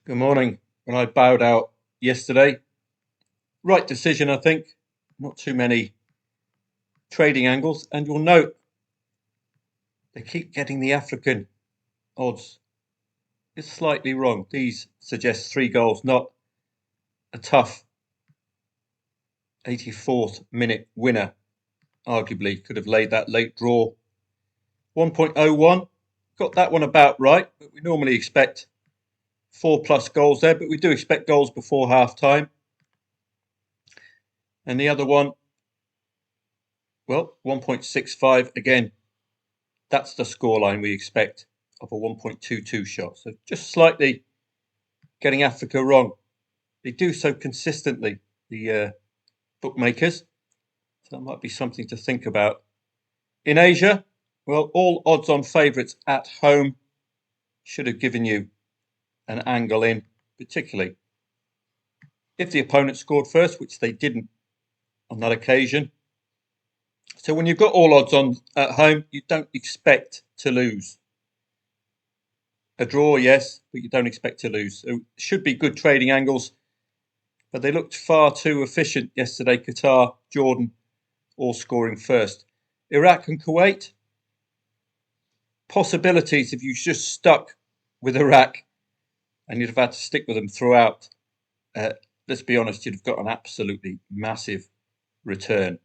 Good morning. When I bowed out yesterday, right decision, I think. Not too many trading angles. And you'll note they keep getting the African odds. It's slightly wrong. These suggest 3 goals, not a tough 84th minute winner. Arguably could have laid that late draw. 1.01. Got that one about right, but we normally expect 4+ goals there, but we do expect goals before half time. And the other one, well, 1.65 again. That's the scoreline we expect of a 1.22 shot. So just slightly getting Africa wrong. They do so consistently, the bookmakers. So that might be something to think about. In Asia, well, all odds-on favourites at home should have given you an angle in, particularly if the opponent scored first, which they didn't on that occasion. So when you've got all odds on at home, you don't expect to lose. A draw, yes, but you don't expect to lose. So it should be good trading angles, but they looked far too efficient yesterday. Qatar, Jordan, all scoring first. Iraq and Kuwait, possibilities if you just stuck with Iraq and you'd have had to stick with them throughout. Let's be honest, you'd have got an absolutely massive return.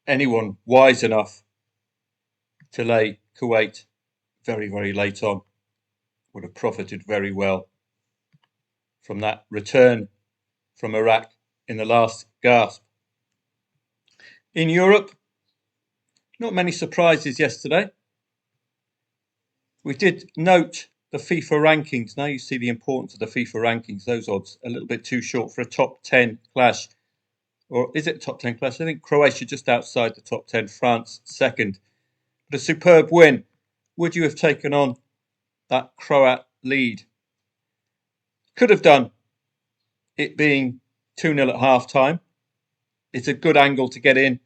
Anyone wise enough to lay Kuwait very, very late on would have profited very well from that return from Iraq in the last gasp. In Europe, not many surprises yesterday. We did note the FIFA rankings. Now you see the importance of the FIFA rankings. Those odds a little bit too short for a top 10 clash. Or is it a top 10 clash? I think Croatia just outside the top 10, France second. But a superb win. Would you have taken on that Croat lead? Could have done, it being 2-0 at half time. It's a good angle to get in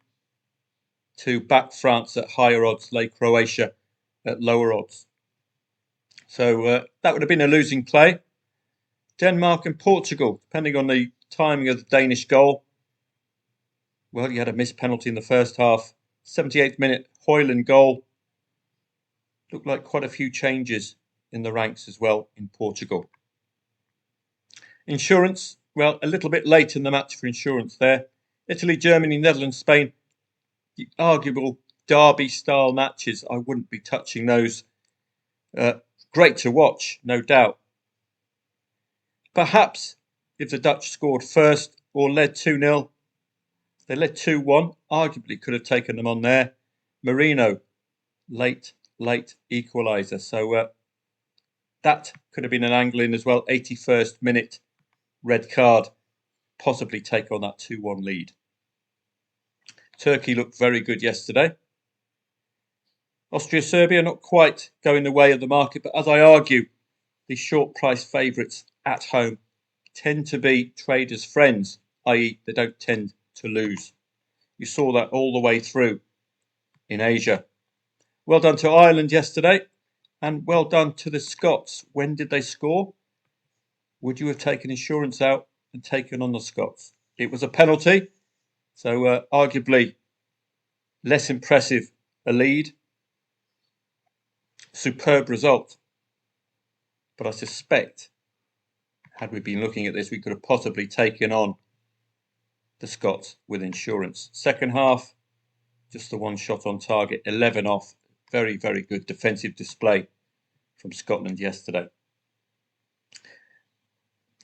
to back France at higher odds, lay Croatia at lower odds. So that would have been a losing play. Denmark and Portugal, depending on the timing of the Danish goal. Well, you had a missed penalty in the first half. 78th minute, Højlund goal. Looked like quite a few changes in the ranks as well in Portugal. Insurance, well, a little bit late in the match for insurance there. Italy, Germany, Netherlands, Spain. The arguable derby-style matches, I wouldn't be touching those. Great to watch, no doubt. Perhaps if the Dutch scored first or led 2-0, they led 2-1, arguably could have taken them on there. Marino, late equaliser. So that could have been an angle in as well. 81st minute, red card, possibly take on that 2-1 lead. Turkey looked very good yesterday. Austria, Serbia, not quite going the way of the market, but as I argue, the short price favourites at home tend to be traders' friends, i.e. they don't tend to lose. You saw that all the way through in Asia. Well done to Ireland yesterday, and well done to the Scots. When did they score? Would you have taken insurance out and taken on the Scots? It was a penalty, so arguably less impressive a lead. Superb result. But I suspect, had we been looking at this, we could have possibly taken on the Scots with insurance. Second half, just the one shot on target, 11 off. Very, very good defensive display from Scotland yesterday.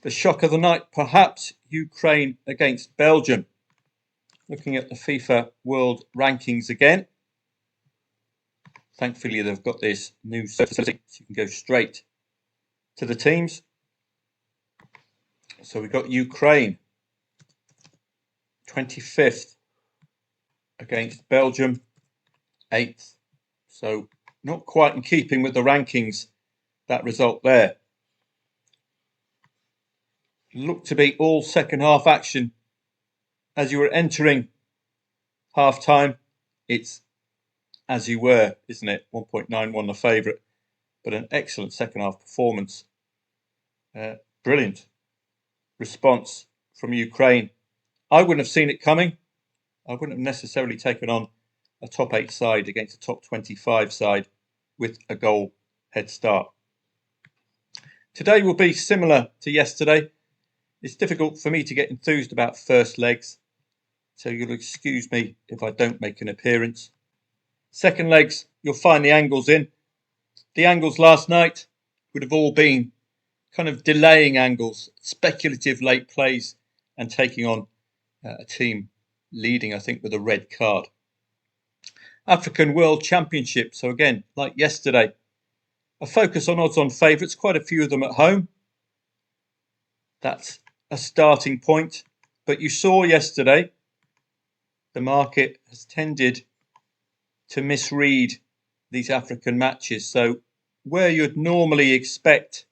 The shock of the night, perhaps Ukraine against Belgium. Looking at the FIFA World Rankings again. Thankfully, they've got this new facility, so you can go straight to the teams. So we've got Ukraine, 25th against Belgium, 8th. So not quite in keeping with the rankings, that result there. Looked to be all second half action. As you were entering half time, it's as you were, isn't it? 1.91 the favourite. but an excellent second half performance. Brilliant response from Ukraine. I wouldn't have seen it coming. I wouldn't have necessarily taken on a top 8 side against a top 25 side with a goal head start. Today will be similar to yesterday. It's difficult for me to get enthused about first legs, so you'll excuse me if I don't make an appearance. Second legs, you'll find the angles in. The angles last night would have all been kind of delaying angles, speculative late plays, and taking on a team leading, I think, with a red card. African World Championship. So again, like yesterday, a focus on odds on favourites, quite a few of them at home. That's a starting point. But you saw yesterday, the market has tended to misread these African matches. So where you'd normally expect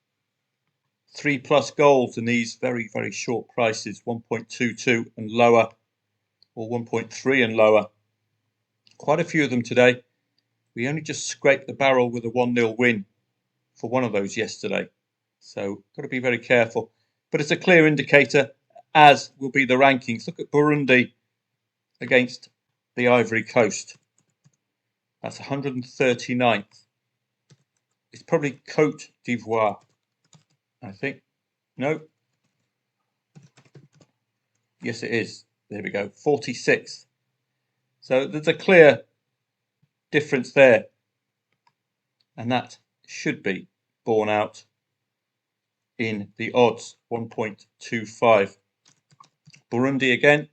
3+ goals in these very, very short prices, 1.22 and lower, or 1.3 and lower, quite a few of them today. We only just scraped the barrel with a 1-0 win for one of those yesterday. So got to be very careful. But it's a clear indicator, as will be the rankings. Look at Burundi against the Ivory Coast. That's 139th. It's probably Côte d'Ivoire, I think. No. Yes, it is. There we go. 46th. So there's a clear difference there. And that should be borne out in the odds. 1.25. Burundi again.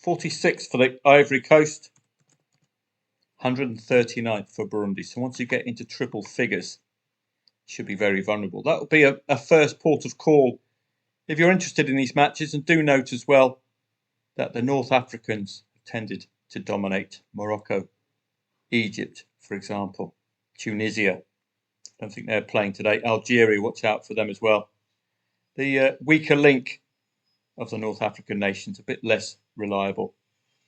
46th for the Ivory Coast. 139th for Burundi. So once you get into triple figures, it should be very vulnerable. That will be a first port of call if you're interested in these matches. And do note as well that the North Africans have tended to dominate. Morocco, Egypt, for example, Tunisia. I don't think they're playing today. Algeria, watch out for them as well. The weaker link of the North African nations, a bit less reliable.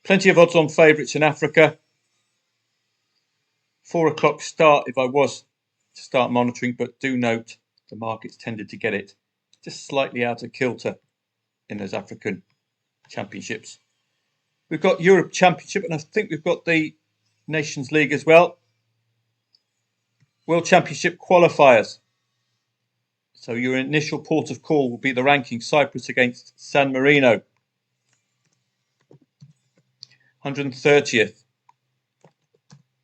Plenty of odds on favourites in Africa. 4 o'clock start if I was to start monitoring, but do note the markets tended to get it just slightly out of kilter in those African championships. We've got Europe Championship, and I think we've got the Nations League as well. World Championship qualifiers. So your initial port of call will be the ranking. Cyprus against San Marino. 130th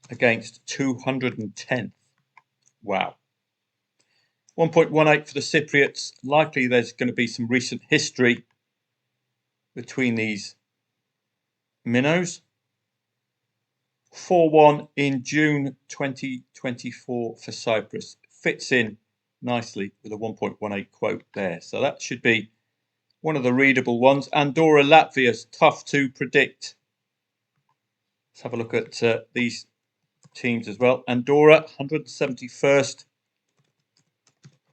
against 210th. Wow. 1.18 for the Cypriots. Likely there's going to be some recent history between these minnows. 4-1 in June 2024 for Cyprus. Fits in nicely with a 1.18 quote there. So that should be one of the readable ones. Andorra, Latvia's tough to predict. Let's have a look at these teams as well. Andorra, 171st.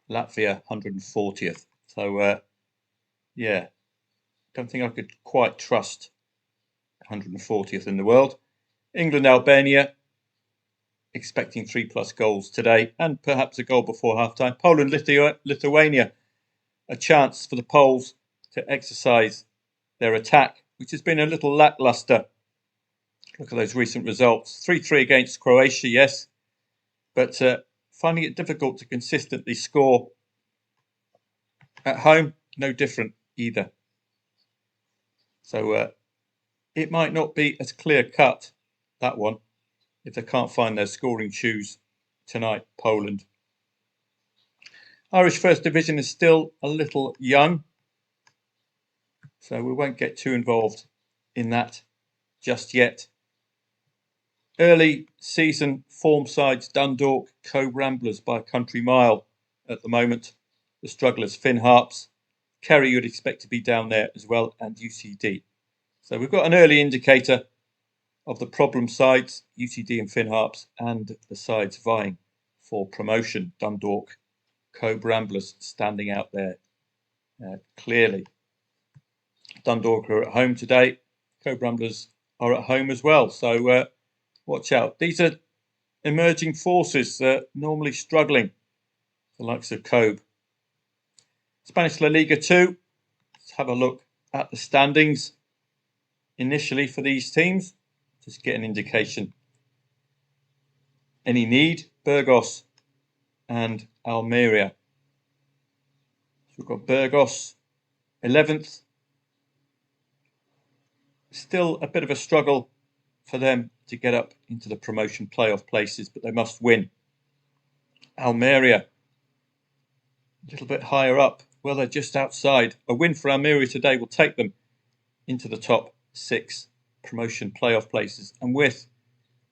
Latvia, 140th. So, yeah, don't think I could quite trust 140th in the world. England, Albania, expecting 3+ goals today and perhaps a goal before half-time. Poland, Lithuania, a chance for the Poles to exercise their attack, which has been a little lacklustre. Look at those recent results. 3-3 against Croatia, yes, but finding it difficult to consistently score at home, no different either. So it might not be as clear-cut, that one, if they can't find their scoring shoes tonight, Poland. Irish First Division is still a little young, so we won't get too involved in that just yet. Early season form sides, Dundalk, Cove Ramblers by a country mile at the moment. The strugglers, Finn Harps. Kerry you'd expect to be down there as well, and UCD. So we've got an early indicator of the problem sides, UCD and Finn Harps, and the sides vying for promotion. Dundalk, Cove Ramblers standing out there clearly. Dundalk are at home today. Cove Ramblers are at home as well. So watch out. These are emerging forces, normally struggling, the likes of Kobe. Spanish La Liga 2, let's have a look at the standings initially for these teams, just get an indication. Any need, Burgos and Almeria. So we've got Burgos 11th. Still a bit of a struggle for them to get up into the promotion playoff places, but they must win. Almeria, a little bit higher up. Well, they're just outside. A win for Almeria today will take them into the top 6 promotion playoff places. And with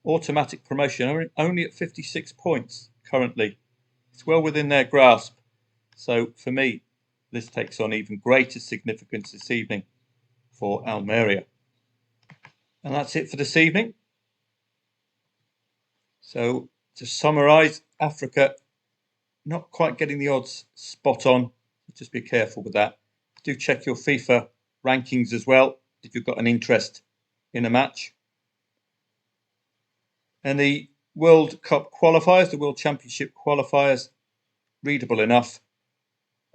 automatic promotion only at 56 points currently, it's well within their grasp. So for me, this takes on even greater significance this evening for Almeria. And that's it for this evening. So to summarise, Africa not quite getting the odds spot on. Just be careful with that. Do check your FIFA rankings as well if you've got an interest in a match. And the World Cup qualifiers, the World Championship qualifiers, readable enough.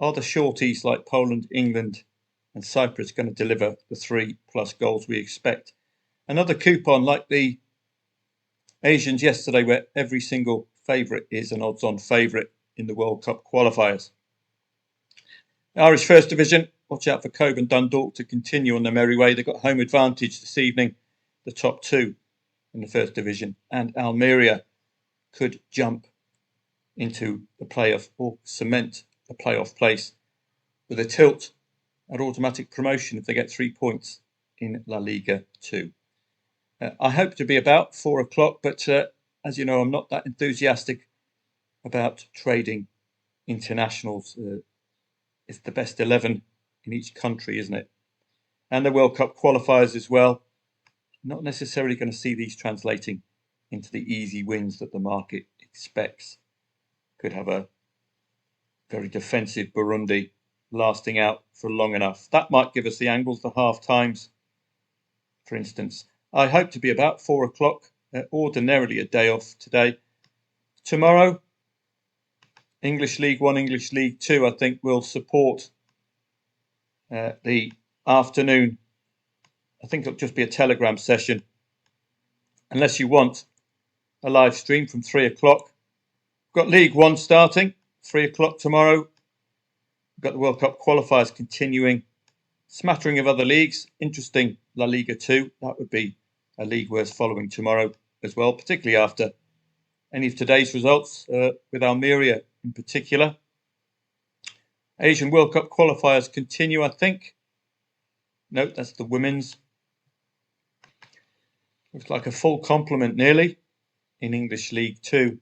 Are the shorties like Poland, England and Cyprus going to deliver the 3+ goals we expect? Another coupon like the Asians yesterday, where every single favourite is an odds-on favourite in the World Cup qualifiers. Irish First Division, watch out for Cove and Dundalk to continue on their merry way. They've got home advantage this evening, the top 2 in the First Division, and Almeria could jump into the playoff or cement a playoff place with a tilt at automatic promotion if they get 3 points in La Liga 2. I hope to be about 4 o'clock, but as you know, I'm not that enthusiastic about trading internationals. It's the best 11 in each country, isn't it? And the World Cup qualifiers as well. Not necessarily going to see these translating into the easy wins that the market expects. Could have a very defensive Burundi lasting out for long enough. That might give us the angles, the half times, for instance. I hope to be about 4 o'clock, ordinarily a day off today. Tomorrow, English League 1, English League 2, I think will support the afternoon. I think it'll just be a Telegram session, unless you want a live stream from 3 o'clock. We've got League 1 starting, 3 o'clock tomorrow. We've got the World Cup qualifiers continuing. Smattering of other leagues. Interesting La Liga 2. That would be a league worth following tomorrow as well, particularly after any of today's results, with Almeria in particular. Asian World Cup qualifiers continue, I think. No, that's the women's. Looks like a full complement nearly in English League 2.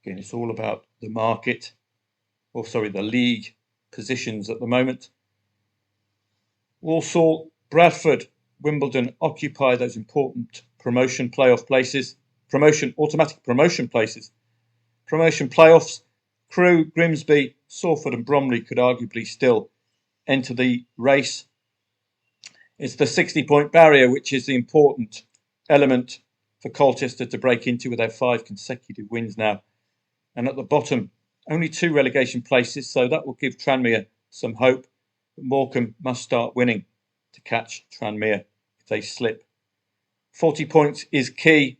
Again, it's all about the market, the league positions at the moment. Walsall, Bradford, Wimbledon occupy those important promotion playoff places. Automatic promotion places. Promotion playoffs. Crewe, Grimsby, Salford and Bromley could arguably still enter the race. It's the 60-point barrier, which is the important element for Colchester to break into with their 5 consecutive wins now. And at the bottom, only 2 relegation places, so that will give Tranmere some hope. But Morecambe must start winning to catch Tranmere if they slip. 40 points is key,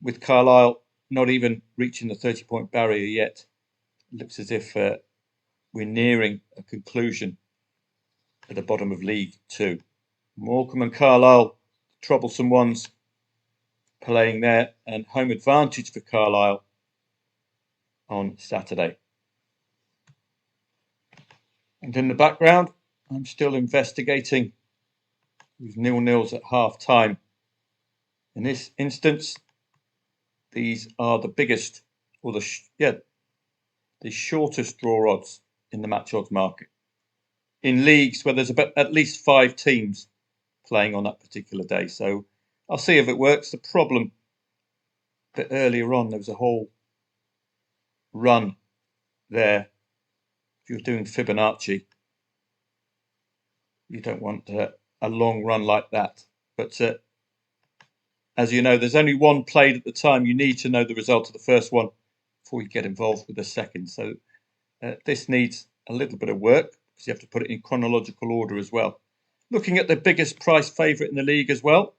with Carlisle not even reaching the 30-point barrier yet. It looks as if we're nearing a conclusion at the bottom of League 2. Morecambe and Carlisle, troublesome ones, playing there, and home advantage for Carlisle on Saturday. And in the background, I'm still investigating with 0-0s at half time. In this instance, these are the biggest, or the shortest draw odds in the match odds market. In leagues where there's at least 5 teams playing on that particular day. So I'll see if it works. The problem, a bit earlier on, there was a whole run there. If you're doing Fibonacci, you don't want a long run like that. But as you know, there's only one played at the time. You need to know the result of the first one before you get involved with the second. So this needs a little bit of work because you have to put it in chronological order as well. Looking at the biggest price favourite in the league as well.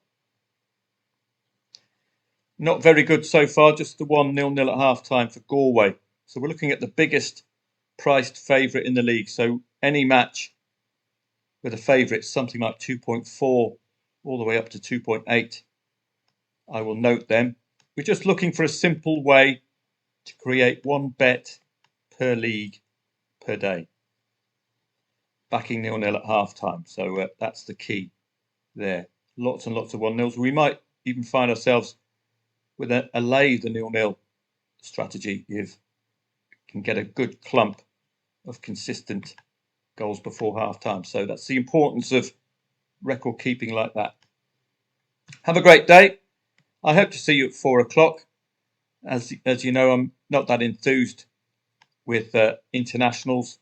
Not very good so far, just the 1-0 at half-time for Galway. So we're looking at the biggest priced favourite in the league. So any match with a favourite, something like 2.4 all the way up to 2.8. I will note them. We're just looking for a simple way to create one bet per league per day. Backing 0-0 at half-time. So that's the key there. Lots and lots of 1-0s. We might even find ourselves with a lay the 0-0 strategy if we can get a good clump of consistent goals before half-time. So that's the importance of record keeping like that. Have a great day. I hope to see you at 4 o'clock. As you know, I'm not that enthused with internationals.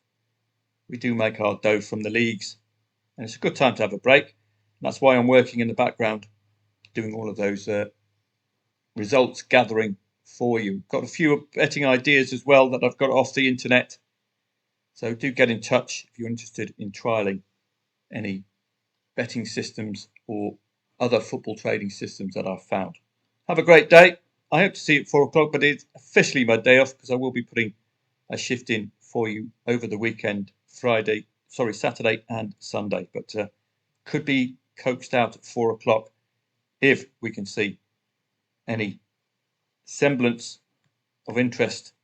We do make our dough from the leagues, and it's a good time to have a break. And that's why I'm working in the background, doing all of those results gathering for you. Got a few betting ideas as well that I've got off the internet. So do get in touch if you're interested in trialing any betting systems or other football trading systems that I've found. Have a great day. I hope to see you at 4 o'clock, but it's officially my day off because I will be putting a shift in for you over the weekend, Saturday and Sunday. But could be coaxed out at 4 o'clock if we can see any semblance of interest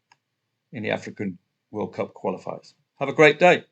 in the African World Cup qualifiers. Have a great day.